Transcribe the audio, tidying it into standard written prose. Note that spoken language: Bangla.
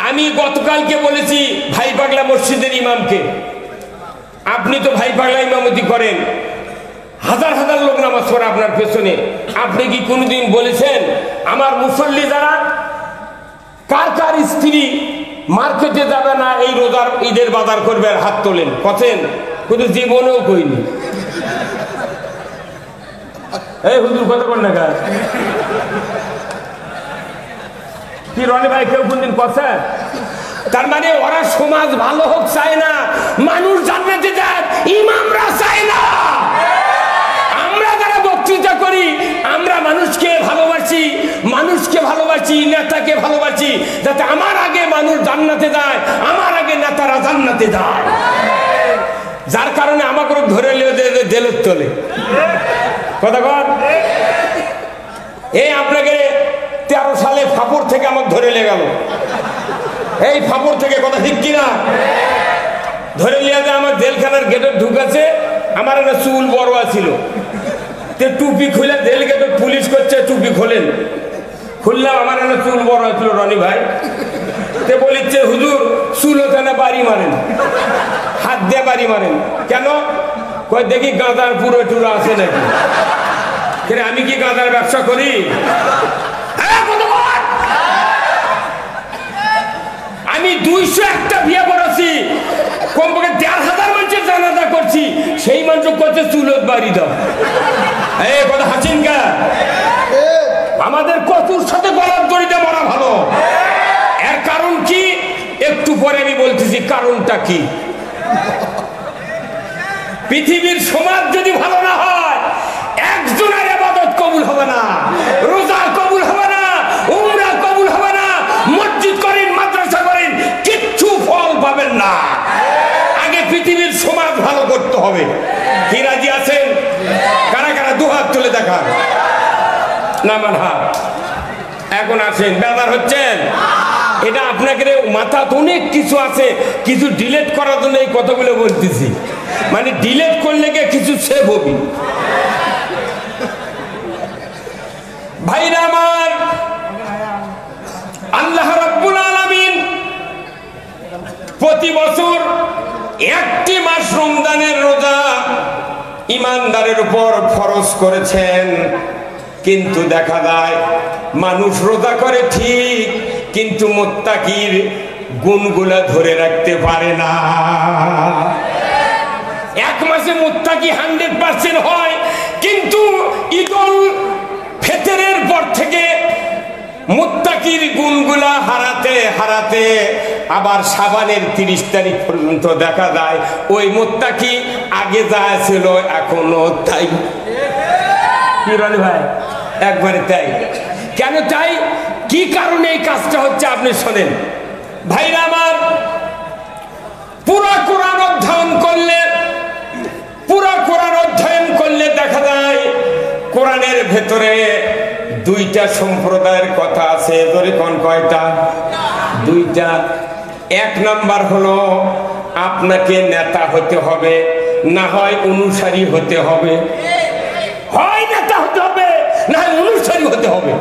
আমি গতকালকে বলেছি ভাই পাগলা মসজিদের ইমামকে, আপনি তো ভাই পাগলা ইমামতি করেন, হাজার হাজার লোক নামাজ পড়ে আপনার পেছনে, আপনি কি কোনোদিন বলেছেন আমার মুসল্লি যারা কার কার স্ত্রী মার্কেটে যাবে না এই রোজার ঈদের বাজার করবে আর হাত তোলেন? কথেন কিন্তু জীবনেও কইনি। এই হুজুর কথা বল না কি রনি ভাই, কেউ কোনদিন কথা? তার মানে ওরা সমাজ ভালো হোক চায় না, মানুষ জান্নাতে যায় ইমামরা চায় না। আমরা যারা বক্তৃতা করি আমরা মানুষকে ভালোবাসি, নেতাকে ভালোবাসি, যাতে আমার আগে মানুষ জান্নাতে যায়, আমার আগে নেতারা জান্নাতে যায়। যার কারণে আমাকে ধরে দেলের তোলে কথা কর। এই আপনাকে 13 সালে ফাপড় থেকে আমাকে ধরে লেগেল, এই ফাপড় থেকে, কথা ঠিক কিনা? ধরে লিয়ে যে আমার জেলখানার গেটে ঢুকেছে, আমার একটা চুল বড় ছিল, টুপি খুলে জেল গেটে পুলিশ করছে টুপি খোলেন, খুললাম, আমার একটা চুল বড় ছিল রনি ভাই, তে বলিচ্ছে হুজুর চুল ওখানে বাড়ি মারেন, হাত দিয়ে বাড়ি মারেন কেন? কই দেখি গাঁদার পুরো টুরো আছে নাকি। আমি কি গাঁদার ব্যবসা করি? আমি 201টা বিয়ে করেছি, কমপক্ষে 1500 মানুষের জানাজা করছি, সেই মানুষ করছে চুলত বাড়ি দাও। এই কথা হাসিন কা? আমাদের কচুর সাথে গলার দড়িতে মরা ভালো। এর কারণ কি একটু পরে আমি বলতেছি কারণটা কি। পৃথিবীর সমাজ যদি ভালো না হয়, একজনের ইবাদত কবুল হবে না, রোজা কবুল হবে না, উমরা কবুল হবে না, মসজিদ করেন, মাদ্রাসা করেন, কিচ্ছু ফল পাবেন না। আগে পৃথিবীর সমাজ ভালো করতে হবে। কি রাজি আছেন? কারা কারা দুহাত তুলে দেখান, নামান হাত। এখন আসেন, বেজার হচ্ছেন? এটা আপনাকে মাথাতে অনেক কিছু আছে, কিছু ডিলেট করার জন্য এই কথাগুলো বলতেছি, মানে ডিলেট করলে গিয়ে কিছু সেভ হবি। ভাইরা আমার, আল্লাহ রাব্বুল আলামিন প্রতি বছর একটি মাস রমজানের রোজা ইমানদারের উপর ফরজ করেছেন, কিন্তু দেখা যায় মানুষ রোজা করে ঠিক, কিন্তু মুত্তাকির গুণগুলা ধরে রাখতে পারে না। এক মাসে মুত্তাকি 100% হয়, কিন্তু ঈদুল ফিতরের পর থেকে মুত্তাকির গুণগুলা হারাতে হারাতে আবার শাবানের 30 তারিখ পর্যন্ত দেখা যায় ওই মুত্তাকি আগে যা ছিল এখনো তাই। কি বলে ভাই? একবারে তাই। কেন তাই? কি কারণে এই কাজটা হচ্ছে আপনি শোনেন। ভাইরা আমার, পুরা কোরআন অধ্যয়ন করলে দেখা যায় কোরআনের ভেতরে 2টা সম্প্রদায়ের কথা আছে। ধরে কোন কয়টা? 2টা। 1 নাম্বার হলো আপনাকে নেতা হতে হবে, না হয় অনুসারী হতে হবে। হয় নেতা হতে হবে, না হয় অনুসারী হতে হবে।